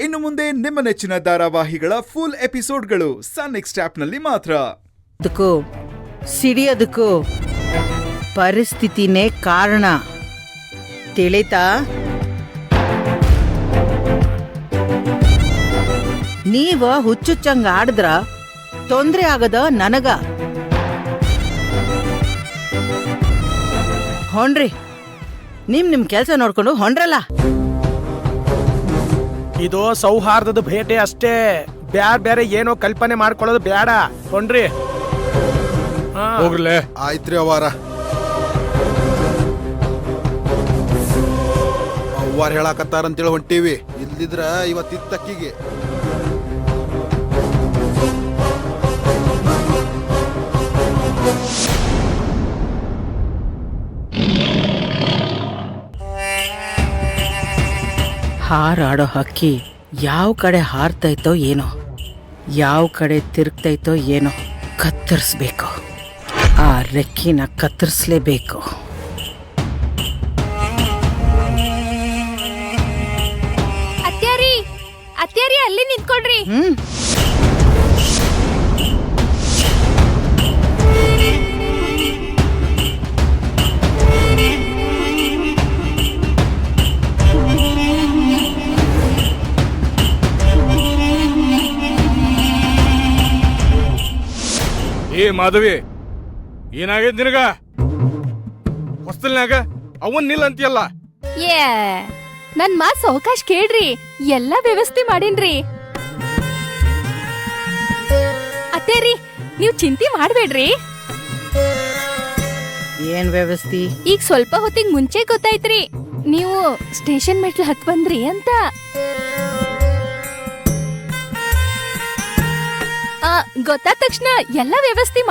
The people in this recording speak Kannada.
ಇನ್ನು ಮುಂದೆ ನಿಮ್ಮ ನೆಚ್ಚಿನ ಧಾರಾವಾಹಿಗಳ ಫುಲ್ ಎಪಿಸೋಡ್ಗಳು ಸನ್ ನೆಕ್ಸ್ಟ್ ಆಪ್ನಲ್ಲಿ ಮಾತ್ರ. ಅದಕ್ಕೂ ಸಿಡಿಯೋದಕ್ಕೂ ಪರಿಸ್ಥಿತಿನೇ ಕಾರಣ, ತಿಳಿತಾ? ನೀವ ಹುಚ್ಚುಚ್ಚಂಗ ಆಡಿದ್ರ ತೊಂದ್ರೆ ಆಗದ ನನಗ. ಹೊಂಡ್ರಿ, ನಿಮ್ ಕೆಲ್ಸ ನೋಡ್ಕೊಂಡು ಹೊಂಡ್ರಲ್ಲ. ಇದು ಸೌಹಾರ್ದದ ಭೇಟಿ ಅಷ್ಟೇ, ಬೇರೆ ಏನೋ ಕಲ್ಪನೆ ಮಾಡ್ಕೊಳ್ಳೋದು ಬೇಡ. ಹೊಂಡ್ರಿ ಹೋಗ್ರಲೇ. ಆಯ್ತ್ರಿ ಅವಾರ. ಅವ್ವಾರ ಹೇಳಾಕತ್ತಾರಂತೇಳಿ ಹೊಂಟೀವಿ, ಇಲ್ಲಿದ್ರ ಇವತ್ತಿತ್ತಕ್ಕಿಗೆ. ಹಾರಾಡೋ ಹಕ್ಕಿ ಯಾವ ಕಡೆ ಹಾರ್ತೈತೋ ಏನೋ, ಯಾವ ಕಡೆ ತಿರುಗ್ತೈತೋ ಏನೋ, ಕತ್ತರಿಸ್ಬೇಕು. ಆ ರೆಕ್ಕಿನ ಕತ್ತರಿಸ್ಲೇಬೇಕು. ಅತ್ಯಾರಿ ಅಲ್ಲಿ ನಿಂತ್ಕೊಳ್ರಿ. ಏ ಮಾಧವಿ, ಏನಾಗೈತ್ ನಿನಗ? ಹೊಸ್ತಲ್ನಾಗ ಅವನ್ ನಿಲ್ ಅಂತೀಯಲ್ಲ. ಏ ನನ್ ಮಾತ್ ಸಾವಕಾಶ ಕೇಳ್ರಿ, ಎಲ್ಲಾ ವ್ಯವಸ್ಥೆ ಮಾಡೀನ್ರಿ. ಅತ್ತೇರಿ, ನೀವ್ ಚಿಂತೆ ಮಾಡ್ಬೇಡ್ರಿ. ಏನ್ ವ್ಯವಸ್ಥೆ? ಈಗ ಸ್ವಲ್ಪ ಹೊತ್ತಿಗೆ ಮುಂಚೆ ಗೊತ್ತಾಯ್ತ್ರಿ ನೀವು ಸ್ಟೇಷನ್ ಮೆಟ್ಲು ಹತ್ ಬಂದ್ರಿ ಅಂತ. ಗೊತ್ತಾದ ತಕ್ಷಣ ಎಲ್ಲಾ ವ್ಯವಸ್ಥೆ